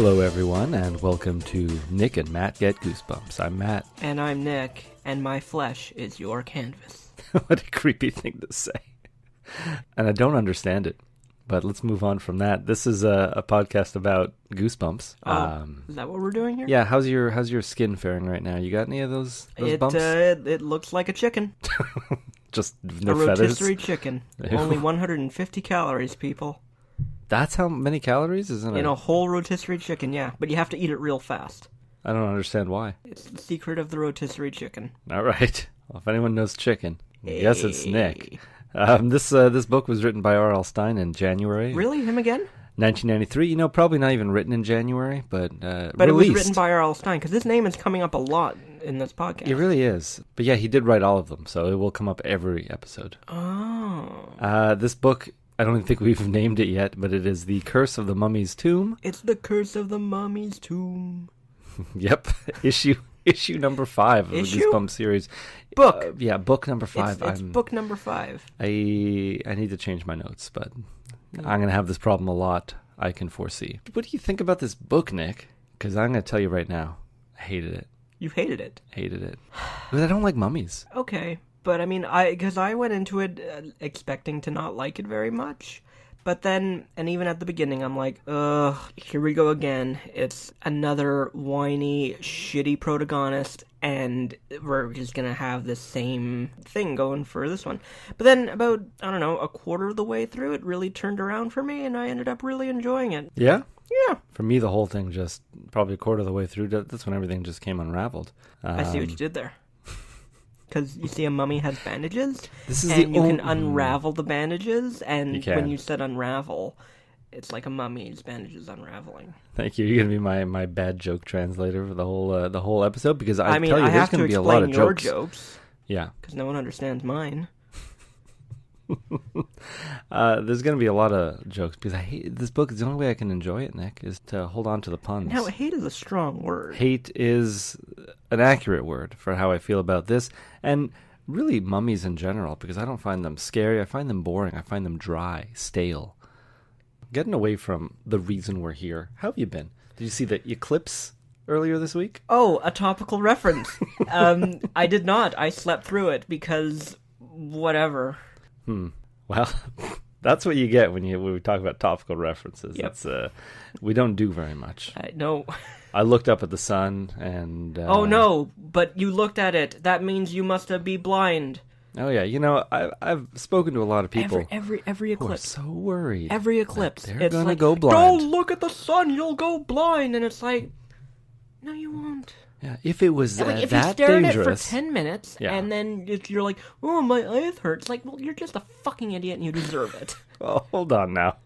Hello everyone, and welcome to Nik and Matt Get Goosebumps. I'm Matt. And I'm Nick, and my flesh is your canvas. What a creepy thing to say. And I don't understand it, but let's move on from that. This is a podcast about goosebumps. Is that what we're doing here? Yeah, how's your skin faring right now? You got any of those bumps? It looks like a chicken. Just a no feathers? rotisserie chicken. Only 150 calories, people. That's how many calories? Isn't it? In a whole rotisserie chicken, yeah. But you have to eat it real fast. I don't understand why. It's the secret of the rotisserie chicken. All right. Well, if anyone knows chicken, yes, it's Nick. This book was written by R.L. Stine in January. Really? Him again? 1993. You know, probably not even written in January, but But it was written by R.L. Stine, because his name is coming up a lot in this podcast. It really is. But yeah, he did write all of them, so it will come up every episode. Oh. This book, I don't even think we've named it yet, but it is The Curse of the Mummy's Tomb. It's The Curse of the Mummy's Tomb. Yep. Issue number 5 of the Goosebumps series. Book. Yeah, book number 5. It's book number 5. I need to change my notes, but I'm going to have this problem a lot, I can foresee. What do you think about this book, Nick? Because I'm going to tell you right now, I hated it. You hated it? Hated it. Because I don't like mummies. Okay. But I mean, because I went into it expecting to not like it very much. But then, and even at the beginning, I'm like, ugh, here we go again. It's another whiny, shitty protagonist, and we're just gonna have this same thing going for this one. But then about, I don't know, a quarter of the way through, it really turned around for me, and I ended up really enjoying it. Yeah? Yeah. For me, the whole thing just, probably a quarter of the way through, that's when everything just came unraveled. I see what you did there. Because you see a mummy has bandages, this is and you can unravel the bandages, and you when you said unravel, it's like a mummy's bandages unraveling. Thank you. You're gonna be my bad joke translator for the whole episode, because I mean, tell you, I there's have gonna to be a lot of explain your jokes. jokes. Yeah. Because no one understands mine. There's going to be a lot of jokes, because I hate this book. The only way I can enjoy it, Nick, is to hold on to the puns. Now, hate is a strong word. Hate is an accurate word for how I feel about this, and really mummies in general, because I don't find them scary. I find them boring. I find them dry, stale. Getting away from the reason we're here. How have you been? Did you see the eclipse earlier this week? Oh, a topical reference. I did not. I slept through it because whatever. Well, that's what you get when we talk about topical references. Yep. That's we don't do very much. No. I looked up at the sun and... oh, no, but you looked at it. That means you must be blind. Oh, yeah. You know, I've spoken to a lot of people Every who are eclipse. so worried. Every eclipse. They're it's going to like, go blind. Don't look at the sun, you'll go blind. And it's like, no, you won't. Yeah, if it was Like, if that you stare dangerous... at it for 10 minutes, Yeah. and then you're like, oh, my eyes hurt. It's like, well, you're just a fucking idiot and you deserve it. Oh, hold on now.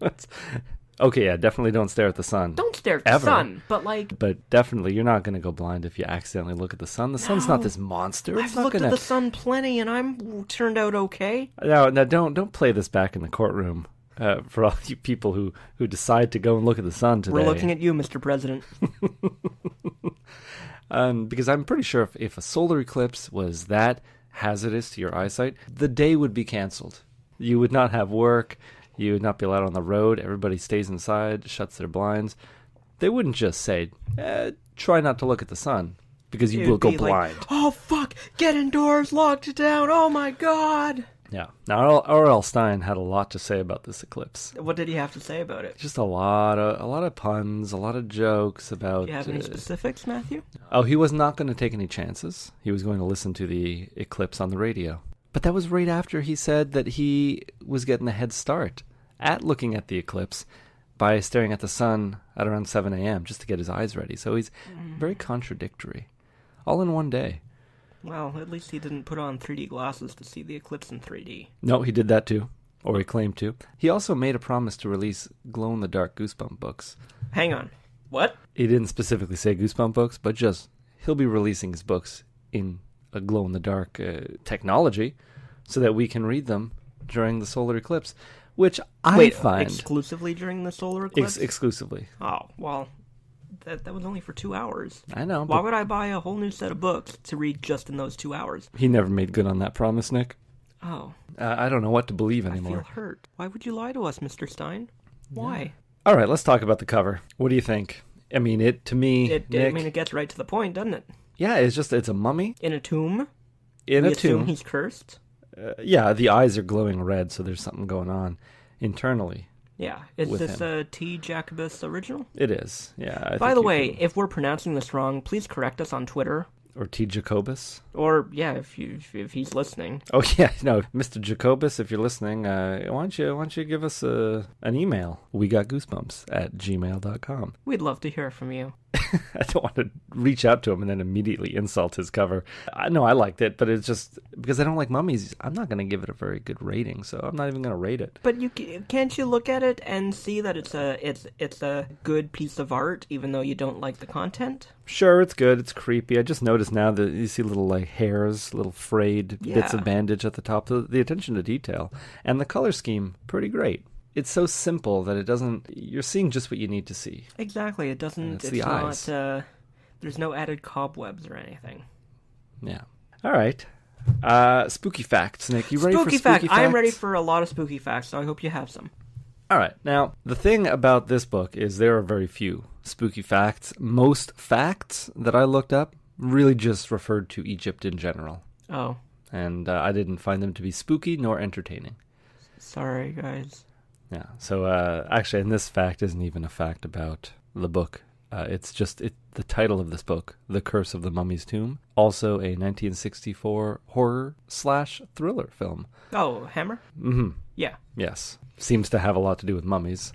Okay, yeah, definitely don't stare at the sun. Don't stare at the Ever. sun, but like... But definitely, you're not going to go blind if you accidentally look at the sun. The sun's not this monster. It's I've not looked gonna... at the sun plenty, and I'm turned out okay. Now, don't play this back in the courtroom for all you people who decide to go and look at the sun today. We're looking at you, Mr. President. Because I'm pretty sure if a solar eclipse was that hazardous to your eyesight, the day would be canceled. You would not have work. You would not be allowed on the road. Everybody stays inside, shuts their blinds. They wouldn't just say, try not to look at the sun, because you will go blind. Like, oh, fuck! Get indoors, locked it down, oh my god! Yeah. Now, R.L. Stine had a lot to say about this eclipse. What did he have to say about it? Just a lot of puns, a lot of jokes about... Do you have any specifics, Matthew? Oh, he was not going to take any chances. He was going to listen to the eclipse on the radio. But that was right after he said that he was getting a head start at looking at the eclipse by staring at the sun at around 7 a.m. just to get his eyes ready. So he's very contradictory. All in one day. Well, at least he didn't put on 3D glasses to see the eclipse in 3D. No, he did that too. Or he claimed to. He also made a promise to release glow-in-the-dark Goosebump books. Hang on. What? He didn't specifically say Goosebump books, but just he'll be releasing his books in a glow-in-the-dark technology so that we can read them during the solar eclipse, which I find... exclusively during the solar eclipse? Exclusively. Oh, well, that was only for 2 hours. I know. Why would I buy a whole new set of books to read just in those 2 hours? He never made good on that promise, Nick. Oh. I don't know what to believe anymore. I feel hurt. Why would you lie to us, Mr. Stein? Why? All right, let's talk about the cover. What do you think? I mean, Nick, it gets right to the point, doesn't it? yeah, it's a mummy In a tomb. in We a assume tomb. he's cursed. Yeah, the eyes are glowing red, so there's something going on internally. Yeah. Is With this him. a T. Jacobus original? It is, yeah. By the way, if we're pronouncing this wrong, please correct us on Twitter. or T. Jacobus. Or, yeah, if he's listening. Oh yeah, no, Mr. Jacobus, if you're listening, why don't you give us an email? WeGotGoosebumps@gmail.com. We'd love to hear from you. I don't want to reach out to him and then immediately insult his cover. I know I liked it, but it's just because I don't like mummies. I'm not going to give it a very good rating, so I'm not even going to rate it. But can't you look at it and see that it's a good piece of art, even though you don't like the content? Sure, it's good. It's creepy. I just noticed now that you see little like hairs, little frayed bits of bandage at the top. The attention to detail and the color scheme, pretty great. It's so simple that it doesn't. You're seeing just what you need to see. Exactly. It doesn't. It's the eyes. Not. There's no added cobwebs or anything. Yeah. All right. Spooky facts, Nick. You ready for spooky fact. facts? I'm ready for a lot of spooky facts, so I hope you have some. All right. Now, the thing about this book is there are very few spooky facts. Most facts that I looked up really just referred to Egypt in general. Oh. And I didn't find them to be spooky nor entertaining. Sorry, guys. Yeah. So actually, and this fact isn't even a fact about the book. It's just the title of this book, The Curse of the Mummy's Tomb, also a 1964 horror/thriller film. Oh, Hammer? Mm-hmm. Yeah. Yes. Seems to have a lot to do with mummies.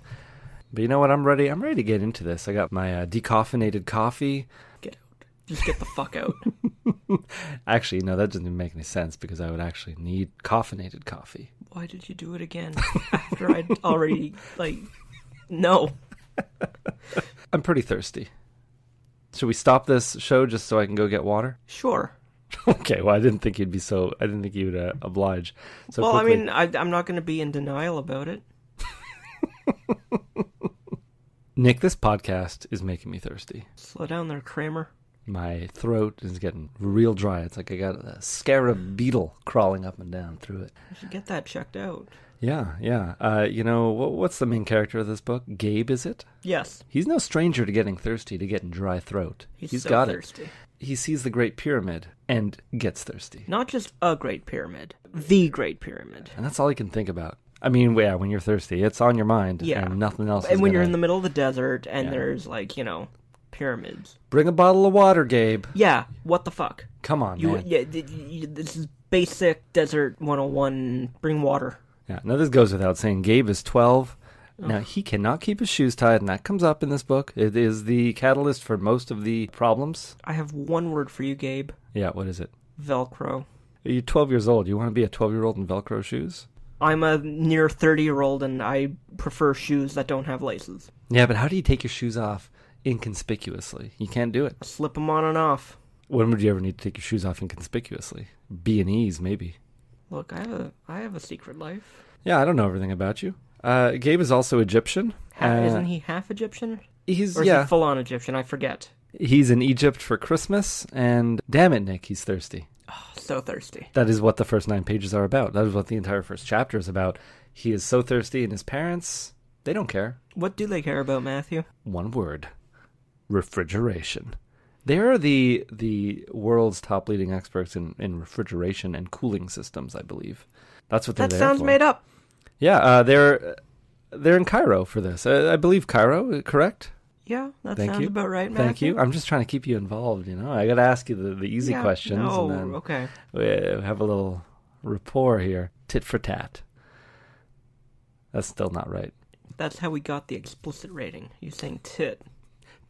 But you know what? I'm ready to get into this. I got my decaffeinated coffee. Get out. Just get the fuck out. Actually, no, that doesn't even make any sense because I would actually need caffeinated coffee. Why did you do it again? After I'd already, no. I'm pretty thirsty. Should we stop this show just so I can go get water? Sure. Okay, well, I didn't think you would oblige so well, quickly. I mean, I'm not going to be in denial about it. Nick, this podcast is making me thirsty. Slow down there, Kramer. My throat is getting real dry. It's like I got a scarab beetle crawling up and down through it. You should get that checked out. Yeah. What's the main character of this book? Gabe, is it? Yes. He's no stranger to getting thirsty, to getting dry throat. He's so got thirsty. it. He sees the Great Pyramid and gets thirsty. Not just a Great Pyramid. The Great Pyramid. And that's all he can think about. I mean, yeah, when you're thirsty, it's on your mind. Yeah. And nothing else And when you're in the middle of the desert and there's, pyramids. Bring a bottle of water, Gabe. Yeah, what the fuck? Come on, man. Yeah, this is basic desert 101. Bring water. Yeah, now this goes without saying. Gabe is 12. Now, he cannot keep his shoes tied, and that comes up in this book. It is the catalyst for most of the problems. I have one word for you, Gabe. Yeah, what is it? Velcro. You're 12 years old. You want to be a 12-year-old in Velcro shoes? I'm a near 30-year-old, and I prefer shoes that don't have laces. Yeah, but how do you take your shoes off inconspicuously? You can't do it. Slip them on and off. When would you ever need to take your shoes off inconspicuously? B&Es, maybe. Look, I have a secret life. Yeah, I don't know everything about you. Gabe is also Egyptian. Isn't he half Egyptian? Or is he full-on Egyptian? I forget. He's in Egypt for Christmas, and damn it, Nick, he's thirsty. Oh, so thirsty. That is what the first 9 pages are about. That is what the entire first chapter is about. He is so thirsty, and his parents, they don't care. What do they care about, Matthew? One word. Refrigeration. They are the world's top leading experts in refrigeration and cooling systems, I believe. That's what they're there for. That sounds made up. Yeah, they're in Cairo for this. I believe Cairo, correct? Yeah, that sounds about right, Matthew. Thank you. I'm just trying to keep you involved, I got to ask you the easy questions. No, and then okay. We have a little rapport here. Tit for tat. That's still not right. That's how we got the explicit rating. You saying tit.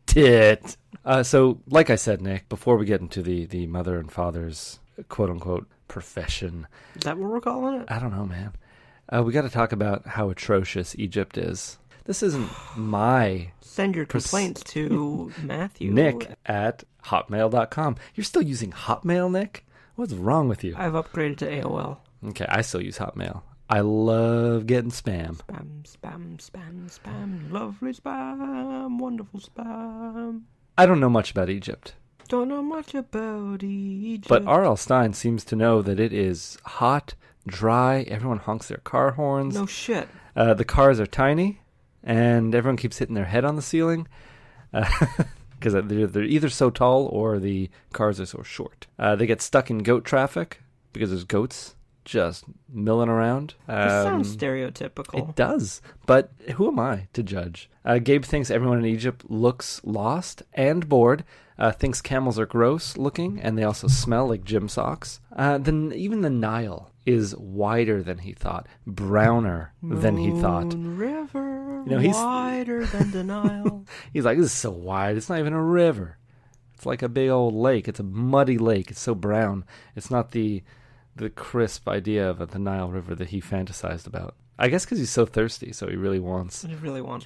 Tit. So, like I said, Nick, before we get into the mother and father's quote-unquote profession. Is that what we're calling it? I don't know, man. We got to talk about how atrocious Egypt is. This isn't my... Send your complaints to Matthew. Nick at hotmail.com. You're still using Hotmail, Nick? What's wrong with you? I've upgraded to AOL. Okay, I still use Hotmail. I love getting spam. Spam. Lovely spam. Wonderful spam. I don't know much about Egypt. Don't know much about Egypt. But R.L. Stine seems to know that it is hot, dry. Everyone honks their car horns. No shit. The cars are tiny, and everyone keeps hitting their head on the ceiling. Because they're either so tall or the cars are so short. They get stuck in goat traffic because there's goats just milling around. This sounds stereotypical. It does, but who am I to judge? Gabe thinks everyone in Egypt looks lost and bored, thinks camels are gross looking, and they also smell like gym socks. Then even the Nile is wider than he thought, browner than he thought. River, He's wider than the Nile. He's like, this is so wide, it's not even a river. It's like a big old lake. It's a muddy lake. It's so brown. It's not the crisp idea of the Nile River that he fantasized about. I guess because he's so thirsty, so he really wants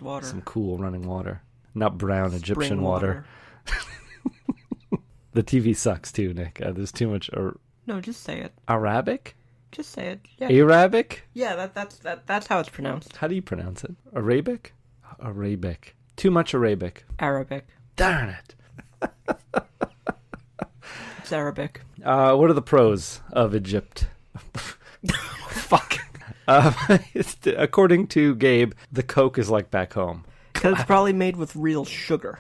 water. Some cool running water. Not brown Egyptian water. The TV sucks too, Nick. There's too much... No, just say it. Arabic? Just say it. Yeah. Arabic? Yeah, that's how it's pronounced. How do you pronounce it? Arabic? Arabic. Too much Arabic. Arabic. Darn it. It's Arabic. What are the pros of Egypt? Fuck. According to Gabe, the Coke is like back home. Because it's probably made with real sugar.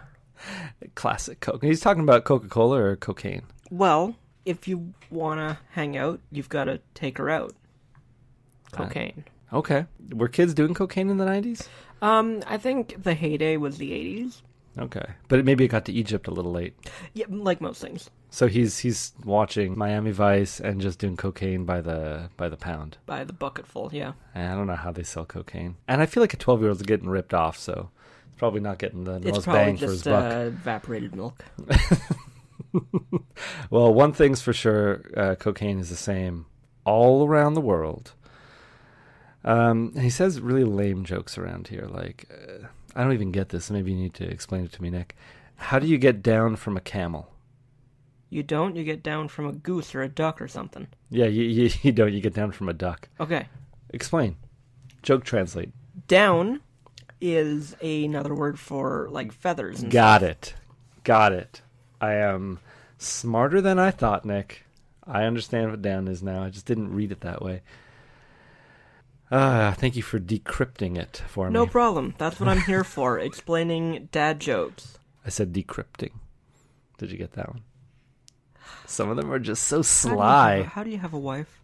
Classic Coke. He's talking about Coca-Cola or cocaine? Well, if you want to hang out, you've got to take her out. Cocaine. Okay. Were kids doing cocaine in the 90s? I think the heyday was the 80s. Okay. But maybe it got to Egypt a little late. Yeah, like most things. So he's watching Miami Vice and just doing cocaine by the pound. By the bucketful, yeah. And I don't know how they sell cocaine. And I feel like a 12-year-old's getting ripped off, so it's probably not getting the most bang for his buck. It's probably just evaporated milk. Well, one thing's for sure, cocaine is the same all around the world. He says really lame jokes around here, like... I don't even get this. Maybe you need to explain it to me, Nick. How do you get down from a camel? You don't. You get down from a goose or a duck or something. Yeah, you don't. You get down from a duck. Okay. Explain. Joke translate. Down is another word for, like, feathers and Got stuff. Got it. I am smarter than I thought, Nick. I understand what down is now. I just didn't read it that way. Thank you for decrypting it for me. No problem. That's what I'm here for, explaining dad jokes. I said decrypting. Did you get that one? Some of them are just so sly. How do you have a wife?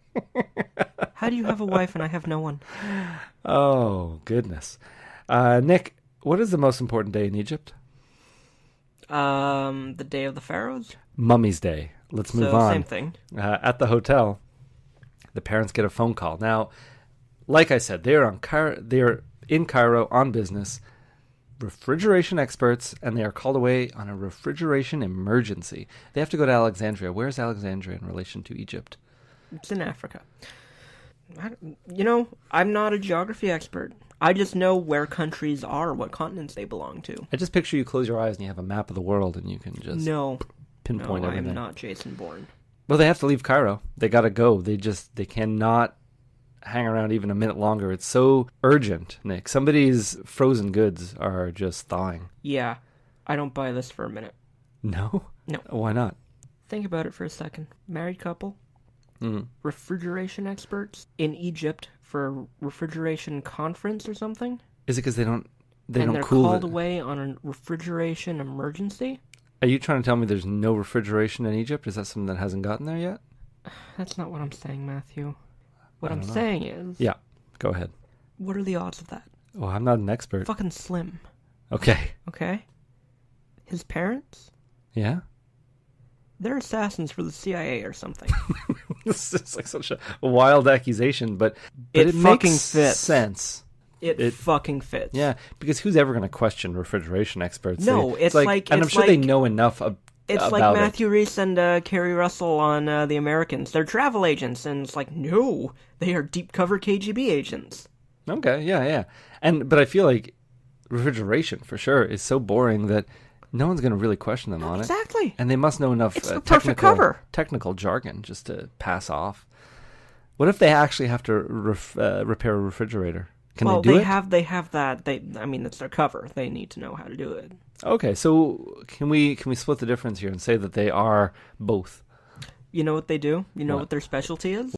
How do you have a wife and I have no one? Oh, goodness. Nick, what is the most important day in Egypt? The Day of the Pharaohs? Mummy's Day. Let's move on. Same thing. At the hotel, the parents get a phone call. Now... Like I said, they're in Cairo on business, refrigeration experts, and they are called away on a refrigeration emergency. They have to go to Alexandria. Where's Alexandria in relation to Egypt? It's in Africa. I'm not a geography expert. I just know where countries are, what continents they belong to. I just picture you close your eyes and you have a map of the world and you can just pinpoint everything. I'm not Jason Bourne. Well, they have to leave Cairo. They got to go. They cannot... hang around even a minute longer. It's so urgent, Nick. Somebody's frozen goods are just thawing. Yeah, I don't buy this for a minute. No? No. Why not? Think about it for a second. Married couple, refrigeration experts in Egypt for a refrigeration conference or something. Is it because they don't they're cool called away on a refrigeration emergency? Are you trying to tell me there's no refrigeration in Egypt? Is that something that hasn't gotten there yet? That's not what I'm saying, Matthew. What I'm saying is... Yeah, go ahead. What are the odds of that? Well, I'm not an expert. Fucking slim. Okay. Okay? His parents? Yeah? They're assassins for the CIA or something. This is like such a wild accusation, but it fucking makes fits. Sense. It fucking fits. Yeah, because who's ever going to question refrigeration experts? No, it's like... And I'm sure they know enough It's like Matthew Rhys and Kerry Russell on The Americans. They're travel agents, and it's like, no, they are deep cover KGB agents. Okay, yeah. But I feel like refrigeration, for sure, is so boring that no one's going to really question them on it. Exactly. And they must know enough it's the perfect cover. Technical jargon just to pass off. What if they actually have to repair a refrigerator? Can they do it? They have that. It's their cover. They need to know how to do it. Okay, so can we split the difference here and say that they are both? You know what they do? You know what their specialty is?